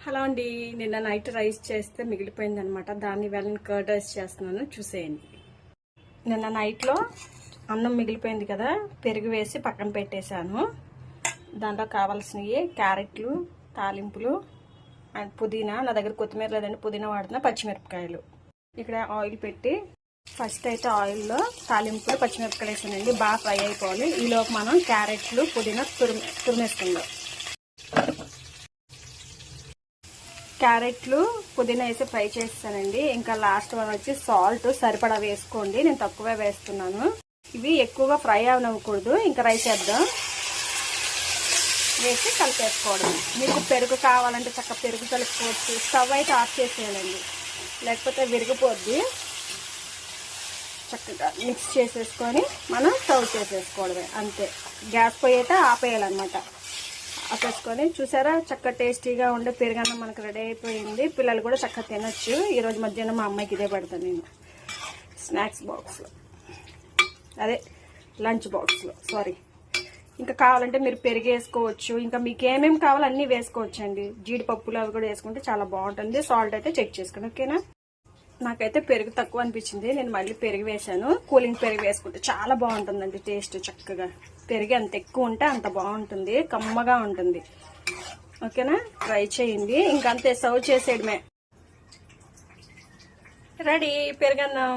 Hello అండి, నిన్న night rice చేస్తే మిగిలిపోయింది అనమాట. దాన్ని వేళ కర్డ్ రైస్ చేస్తున్నాను, చూసేయండి. నిన్న నైట్లో అన్నం మిగిలిపోయింది కదా, పెరుగు వేసి పక్కన పెట్టేశాను. దాంట్లో కావాల్సినవి క్యారెట్లు, తాలింపులు అండ్ పుదీనా. నా దగ్గర కొత్తిమీర లేదండి, పుదీనా వాడుతున్నా. పచ్చిమిరపకాయలు ఇక్కడ ఆయిల్ పెట్టి ఫస్ట్ అయితే ఆయిల్లో తాలింపులు పచ్చిమిరపకాయలు వేసానండి. బాగా ఫ్రై అయిపోవాలి. ఈలోపు మనం క్యారెట్లు, పుదీనా తురిమేసుకుందాం. క్యారెట్లు, పుదీనా వేసి ఫ్రై చేస్తానండి. ఇంకా లాస్ట్ వన్ వచ్చి సాల్ట్ సరిపడా వేసుకోండి. నేను తక్కువే వేస్తున్నాను. ఇవి ఎక్కువగా ఫ్రై అవనవ్వకూడదు. ఇంకా రైస్ వేద్దాం. వేసి కలిపేసుకోవడం. మీకు పెరుగు కావాలంటే చక్కగా పెరుగు కలుపుకోవచ్చు. స్టవ్ అయితే ఆఫ్ చేసేయాలండి, లేకపోతే విరిగిపోద్ది. చక్కగా మిక్స్ చేసేసుకొని మనం సర్వ్ చేసేసుకోవడమే, అంతే. గ్యాస్ పొయ్యి అయితే ఆపేయాలన్నమాట. ఆపేసుకొని చూసారా, చక్కగా టేస్టీగా ఉండే పెరుగన్నం మనకు రెడీ అయిపోయింది. పిల్లలు కూడా చక్కగా తినొచ్చు. ఈరోజు మధ్యాహ్నం మా అమ్మాయికి ఇదే పెడతాను నేను, స్నాక్స్ బాక్స్లో, అదే లంచ్ బాక్స్లో, సారీ. ఇంకా కావాలంటే మీరు పెరుగు వేసుకోవచ్చు. ఇంకా మీకు ఏమేమి కావాలో అన్నీ వేసుకోవచ్చు అండి. జీడిపప్పులు అవి కూడా వేసుకుంటే చాలా బాగుంటుంది. సాల్ట్ అయితే చెక్ చేసుకోండి, ఓకేనా. నాకైతే పెరుగు తక్కువ అనిపించింది, నేను మళ్ళీ పెరుగు వేసాను. కూలింగ్ పెరుగు వేసుకుంటే చాలా బాగుంటుందండి టేస్ట్. చక్కగా పెరుగు ఎంత ఎక్కువ ఉంటే అంత బాగుంటుంది, కమ్మగా ఉంటుంది. ఓకేనా, ట్రై చేయండి. ఇంకంతే, సర్వ్ చేసేయడమే. రెడీ పెరుగన్నం.